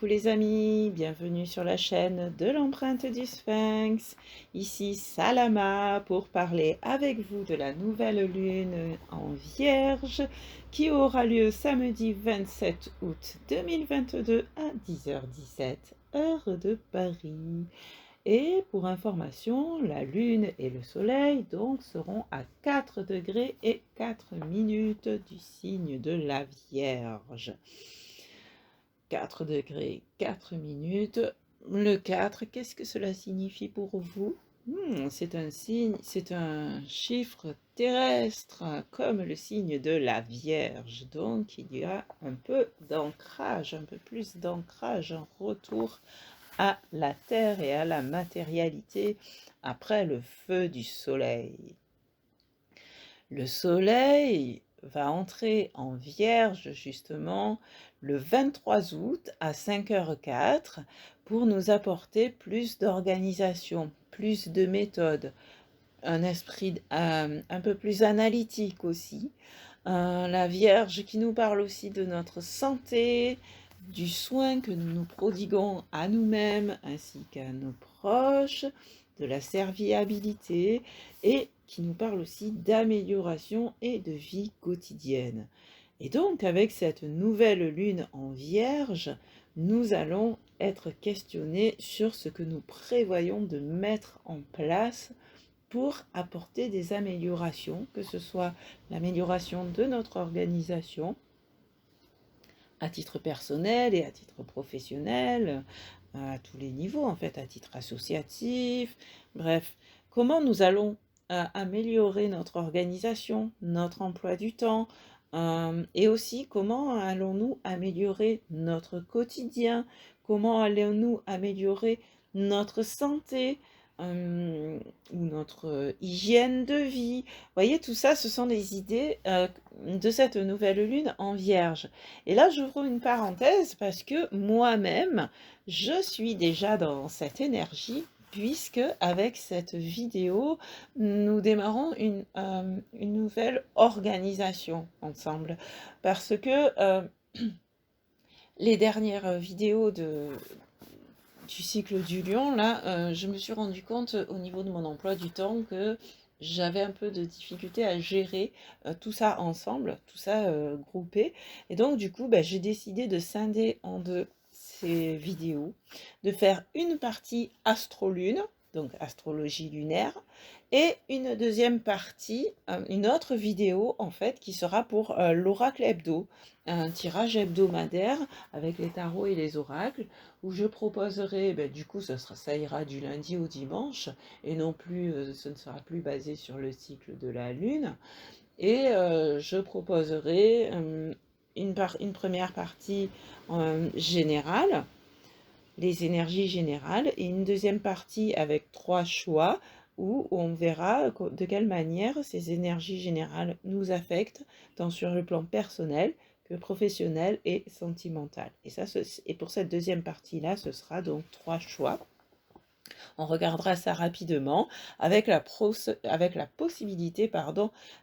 Coucou les amis, bienvenue sur la chaîne de l'empreinte du Sphinx. Ici Salama pour parler avec vous de la nouvelle lune en Vierge qui aura lieu samedi 27 août 2022 à 10h17 heure de Paris. Et pour information, la lune et le soleil donc seront à 4 degrés et 4 minutes du signe de la Vierge. 4 degrés, 4 minutes. Le 4, qu'est-ce que cela signifie pour vous? C'est un signe, c'est un chiffre terrestre, comme le signe de la Vierge. Donc, il y a un peu d'ancrage, un peu plus d'ancrage, un retour à la terre et à la matérialité après le feu du soleil. Le soleil va entrer en Vierge justement le 23 août à 5h04 pour nous apporter plus d'organisation, plus de méthode, un esprit un peu plus analytique aussi. La Vierge qui nous parle aussi de notre santé, du soin que nous nous prodiguons à nous-mêmes ainsi qu'à nos proches, de la serviabilité et qui nous parle aussi d'amélioration et de vie quotidienne. Et donc avec cette nouvelle lune en Vierge, nous allons être questionnés sur ce que nous prévoyons de mettre en place pour apporter des améliorations, que ce soit l'amélioration de notre organisation, à titre personnel et à titre professionnel, à tous les niveaux en fait, à titre associatif, bref, comment nous allons améliorer notre organisation, notre emploi du temps, et aussi comment allons-nous améliorer notre quotidien, comment allons-nous améliorer notre santé, ou notre hygiène de vie. Vous voyez, tout ça, ce sont des idées de cette nouvelle lune en Vierge. Et là, j'ouvre une parenthèse parce que moi-même, je suis déjà dans cette énergie puisque avec cette vidéo, nous démarrons une nouvelle organisation ensemble. Parce que les dernières vidéos du cycle du lion, là, je me suis rendu compte au niveau de mon emploi du temps que j'avais un peu de difficulté à gérer tout ça ensemble, tout ça groupé. Et donc, du coup, j'ai décidé de scinder en deux ces vidéos, de faire une partie astro-lune, donc astrologie lunaire, et une deuxième partie, une autre vidéo en fait, qui sera pour l'oracle hebdo, un tirage hebdomadaire avec les tarots et les oracles, où je proposerai, du coup ça ira du lundi au dimanche, et non plus, ce ne sera plus basé sur le cycle de la lune, et je proposerai une première partie générale, les énergies générales, et une deuxième partie avec 3 choix, où on verra de quelle manière ces énergies générales nous affectent, tant sur le plan personnel que professionnel et sentimental. Et pour cette deuxième partie-là, ce sera donc 3 choix. On regardera ça rapidement avec la possibilité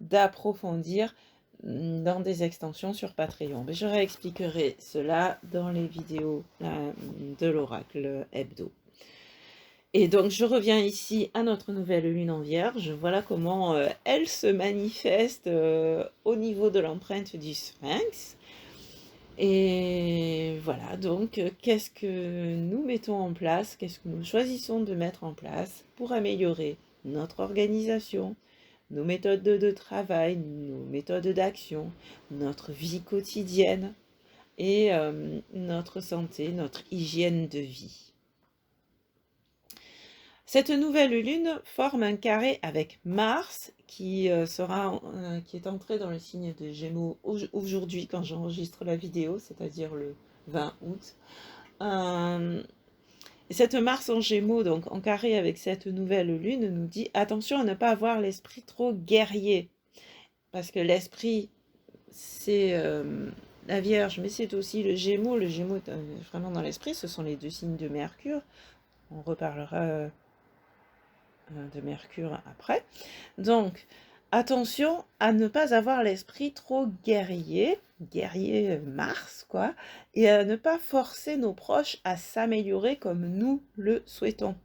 d'approfondir dans des extensions sur Patreon. Mais je réexpliquerai cela dans les vidéos de l'oracle hebdo. Et donc je reviens ici à notre nouvelle lune en Vierge. Voilà comment elle se manifeste au niveau de l'empreinte du Sphinx. Et voilà, donc qu'est-ce que nous mettons en place, qu'est-ce que nous choisissons de mettre en place pour améliorer notre organisation, nos méthodes de travail, nos méthodes d'action, notre vie quotidienne et notre santé, notre hygiène de vie. Cette nouvelle lune forme un carré avec Mars qui est entré dans le signe de Gémeaux aujourd'hui quand j'enregistre la vidéo, c'est-à-dire le 20 août. Cette Mars en Gémeaux, donc en carré avec cette nouvelle lune, nous dit attention à ne pas avoir l'esprit trop guerrier, parce que l'esprit c'est la Vierge, mais c'est aussi le Gémeaux. Le Gémeaux est vraiment dans l'esprit, ce sont les deux signes de Mercure. On reparlera de Mercure après. Donc, attention à ne pas avoir l'esprit trop guerrier, guerrier Mars, quoi, et à ne pas forcer nos proches à s'améliorer comme nous le souhaitons.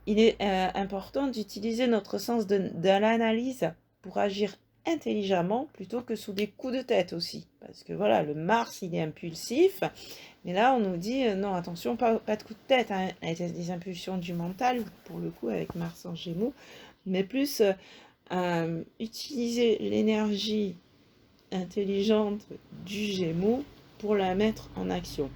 Il est important d'utiliser notre sens de l'analyse pour agir intelligemment plutôt que sous des coups de tête aussi. Parce que voilà, le Mars, il est impulsif, mais là, on nous dit non, attention, pas de coups de tête, hein, des impulsions du mental, pour le coup, avec Mars en Gémeaux, mais plus utiliser l'énergie intelligente du Gémeaux pour la mettre en action.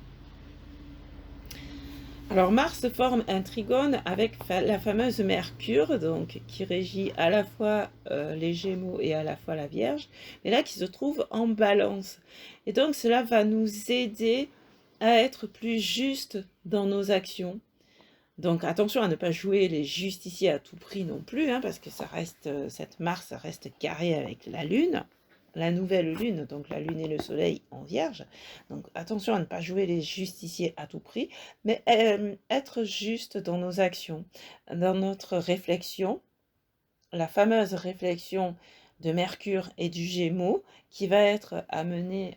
Alors Mars forme un trigone avec la fameuse Mercure, donc qui régit à la fois les Gémeaux et à la fois la Vierge, mais là qui se trouve en Balance. Et donc cela va nous aider à être plus juste dans nos actions. Donc attention à ne pas jouer les justiciers à tout prix non plus, hein, parce que ça reste, cette Mars reste carré avec la Lune, la nouvelle Lune, donc la Lune et le Soleil en Vierge. Donc attention à ne pas jouer les justiciers à tout prix, mais être juste dans nos actions, dans notre réflexion, la fameuse réflexion de Mercure et du Gémeaux qui va être amenée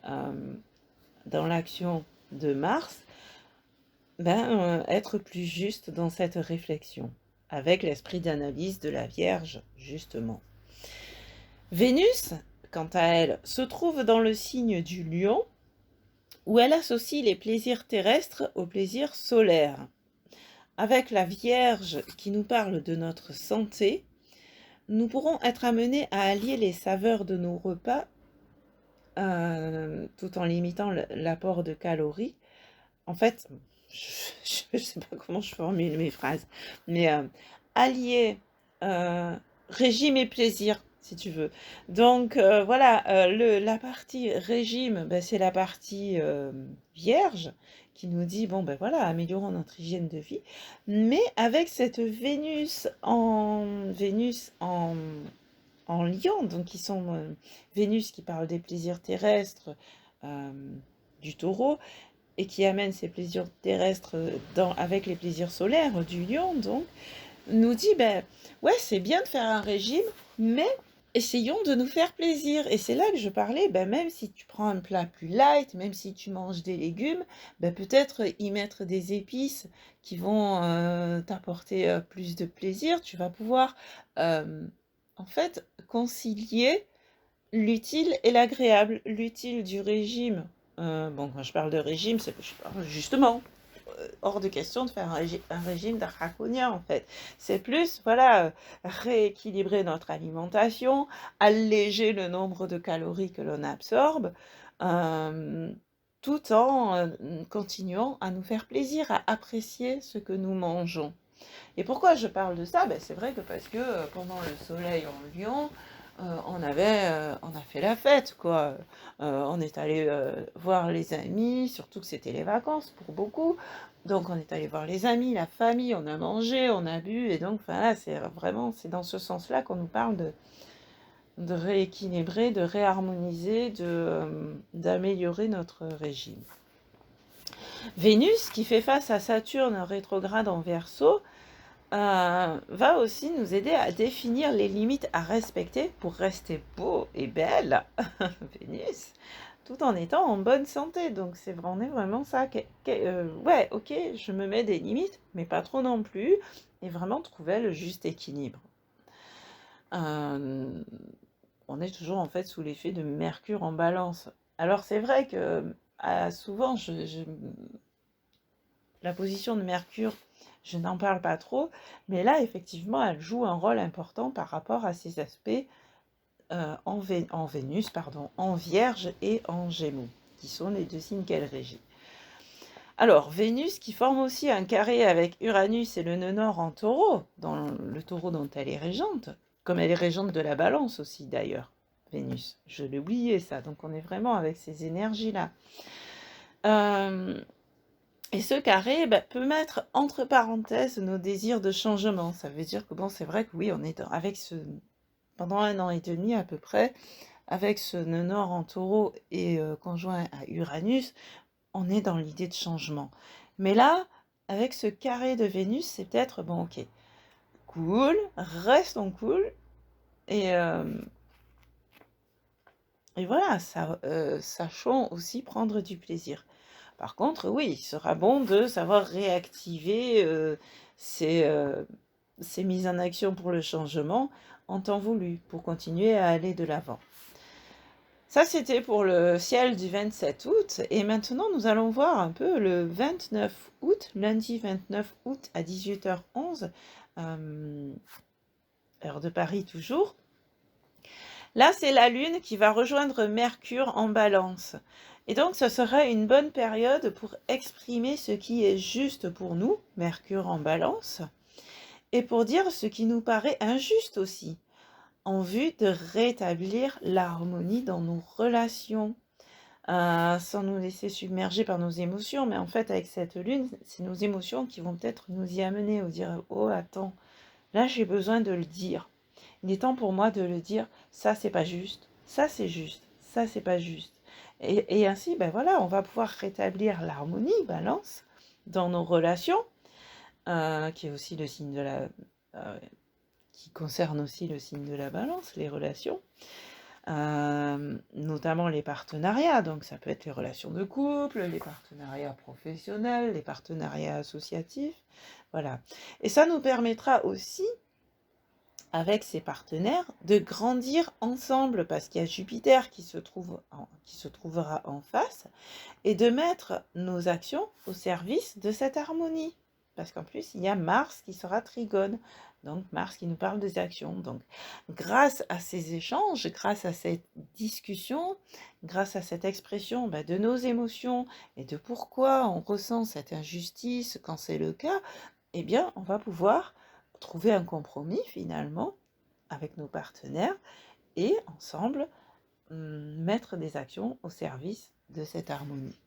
dans l'action de Mars, être plus juste dans cette réflexion, avec l'esprit d'analyse de la Vierge, justement. Vénus, quant à elle, se trouve dans le signe du Lion, où elle associe les plaisirs terrestres aux plaisirs solaires. Avec la Vierge qui nous parle de notre santé, nous pourrons être amenés à allier les saveurs de nos repas tout en limitant l'apport de calories. En fait, je ne sais pas comment je formule mes phrases, mais allier régime et plaisir, si tu veux. Donc voilà, la partie régime, c'est la partie vierge qui nous dit, bon ben voilà, améliorons notre hygiène de vie, mais avec cette Vénus en Lion, donc qui sont Vénus qui parle des plaisirs terrestres du Taureau, et qui amène ces plaisirs terrestres avec les plaisirs solaires du Lion, donc, nous dit, ouais, c'est bien de faire un régime, mais essayons de nous faire plaisir. Et c'est là que je parlais, même si tu prends un plat plus light, même si tu manges des légumes, peut-être y mettre des épices qui vont t'apporter plus de plaisir. Tu vas pouvoir, en fait, concilier l'utile et l'agréable. L'utile du régime, quand je parle de régime, c'est justement hors de question de faire un régime draconien, en fait. C'est plus, voilà, rééquilibrer notre alimentation, alléger le nombre de calories que l'on absorbe, tout en continuant à nous faire plaisir, à apprécier ce que nous mangeons. Et pourquoi je parle de ça? C'est vrai que parce que pendant le soleil en Lion, on a fait la fête, quoi. On est allé voir les amis, surtout que c'était les vacances pour beaucoup. Donc on est allé voir les amis, la famille, on a mangé, on a bu, et donc là, c'est dans ce sens-là qu'on nous parle de rééquilibrer, de réharmoniser, d'améliorer notre régime. Vénus, qui fait face à Saturne rétrograde en Verseau, va aussi nous aider à définir les limites à respecter pour rester beau et belle, Vénus, tout en étant en bonne santé. Donc on est vraiment ça. Ouais, ok, je me mets des limites, mais pas trop non plus, et vraiment trouver le juste équilibre. On est toujours en fait sous l'effet de Mercure en Balance. Alors c'est vrai que souvent, la position de Mercure, je n'en parle pas trop, mais là, effectivement, elle joue un rôle important par rapport à ces aspects en Vénus, en Vierge et en Gémeaux, qui sont les deux signes qu'elle régit. Alors, Vénus, qui forme aussi un carré avec Uranus et le nœud nord en Taureau, dans le Taureau dont elle est régente, comme elle est régente de la Balance aussi, d'ailleurs, Vénus. Je l'ai oublié, ça. Donc, on est vraiment avec ces énergies-là. Et ce carré peut mettre entre parenthèses nos désirs de changement. Ça veut dire que c'est vrai que oui, on est avec pendant 1 an et demi à peu près, avec ce nœud nord en Taureau et conjoint à Uranus, on est dans l'idée de changement. Mais là, avec ce carré de Vénus, c'est peut-être, ok, cool, restons cool, et Et voilà, sachons aussi prendre du plaisir. Par contre, oui, il sera bon de savoir réactiver ces mises en action pour le changement en temps voulu, pour continuer à aller de l'avant. Ça, c'était pour le ciel du 27 août. Et maintenant, nous allons voir un peu le 29 août, lundi 29 août à 18h11, heure de Paris toujours. Là, c'est la Lune qui va rejoindre Mercure en Balance. Et donc, ce sera une bonne période pour exprimer ce qui est juste pour nous, Mercure en Balance, et pour dire ce qui nous paraît injuste aussi, en vue de rétablir l'harmonie dans nos relations, sans nous laisser submerger par nos émotions. Mais en fait, avec cette Lune, c'est nos émotions qui vont peut-être nous y amener, ou dire « Oh, attends, là, j'ai besoin de le dire. Il est temps pour moi de le dire, ça c'est pas juste, ça c'est juste, ça c'est pas juste. » Et ainsi, ben voilà, on va pouvoir rétablir l'harmonie, balance, dans nos relations, qui est aussi le signe de la... qui concerne aussi le signe de la balance, les relations, notamment les partenariats. Donc ça peut être les relations de couple, les partenariats professionnels, les partenariats associatifs, voilà. Et ça nous permettra aussi, avec ses partenaires, de grandir ensemble, parce qu'il y a Jupiter qui se trouvera en face, et de mettre nos actions au service de cette harmonie. Parce qu'en plus, il y a Mars qui sera trigone, donc Mars qui nous parle des actions. Donc, grâce à ces échanges, grâce à cette discussion, grâce à cette expression de nos émotions et de pourquoi on ressent cette injustice quand c'est le cas, eh bien, on va pouvoir trouver un compromis finalement avec nos partenaires et ensemble mettre des actions au service de cette harmonie.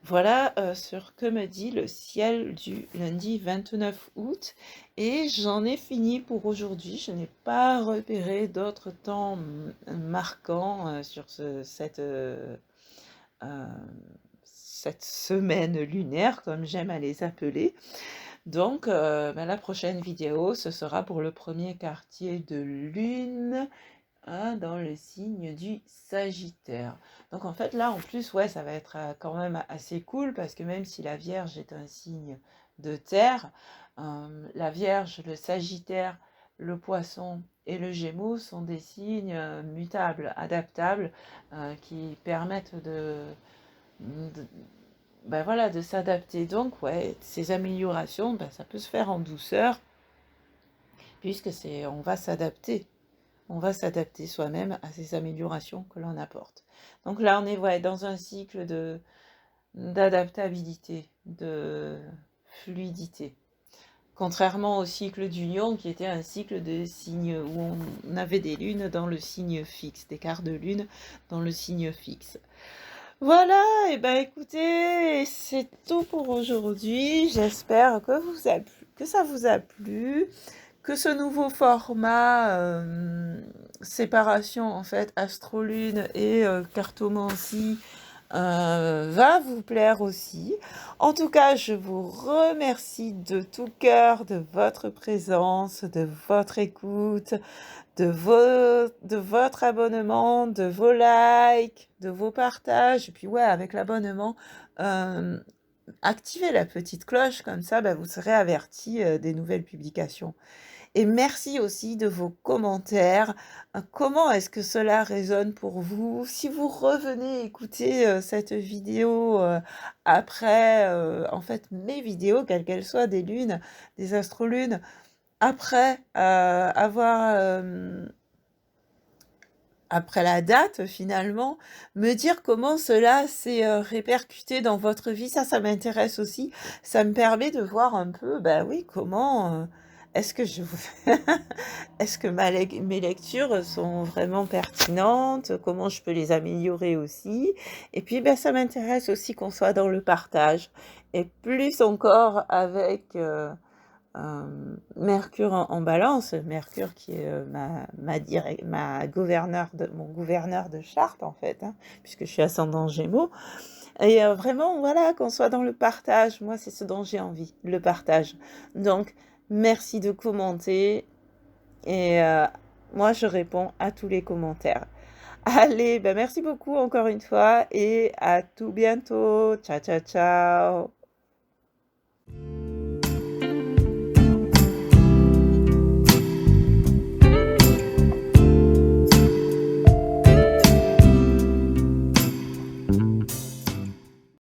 Voilà ce que me dit le ciel du lundi 29 août et j'en ai fini pour aujourd'hui. Je n'ai pas repéré d'autres temps marquants sur cette semaine lunaire, comme j'aime à les appeler. Donc, la prochaine vidéo, ce sera pour le premier quartier de lune dans le signe du Sagittaire. Donc en fait là en plus ouais ça va être quand même assez cool parce que même si la Vierge est un signe de terre, la Vierge, le Sagittaire, le Poisson et le Gémeaux sont des signes mutables, adaptables, qui permettent voilà, de s'adapter. Donc ouais, ces améliorations, ça peut se faire en douceur puisque on va s'adapter. On va s'adapter soi-même à ces améliorations que l'on apporte. Donc là, on est dans un cycle d'adaptabilité, de fluidité. Contrairement au cycle du lion, qui était un cycle de signes où on avait des lunes dans le signe fixe, des quarts de lune dans le signe fixe. Voilà, et écoutez, c'est tout pour aujourd'hui. J'espère que ça vous a plu, que ce nouveau format séparation en fait astrolune et cartomancie va vous plaire aussi. En tout cas, je vous remercie de tout cœur de votre présence, de votre écoute, de votre abonnement, de vos likes, de vos partages. Et puis ouais, avec l'abonnement, activez la petite cloche, comme ça vous serez averti des nouvelles publications. Et merci aussi de vos commentaires. Comment est-ce que cela résonne pour vous? Si vous revenez écouter cette vidéo après, en fait, mes vidéos, quelles qu'elles soient, des lunes, des astrolunes, après avoir... après la date, finalement, me dire comment cela s'est répercuté dans votre vie, ça m'intéresse aussi. Ça me permet de voir un peu, oui, comment... est-ce que est-ce que mes lectures sont vraiment pertinentes? Comment je peux les améliorer aussi? Et puis, ça m'intéresse aussi qu'on soit dans le partage. Et plus encore avec Mercure en balance, Mercure qui est mon gouverneur de charte en fait, puisque je suis ascendant Gémeaux. Et vraiment, voilà, qu'on soit dans le partage. Moi, c'est ce dont j'ai envie, le partage. Donc, merci de commenter. Et moi, je réponds à tous les commentaires. Allez, ben merci beaucoup encore une fois et à tout bientôt. Ciao, ciao, ciao.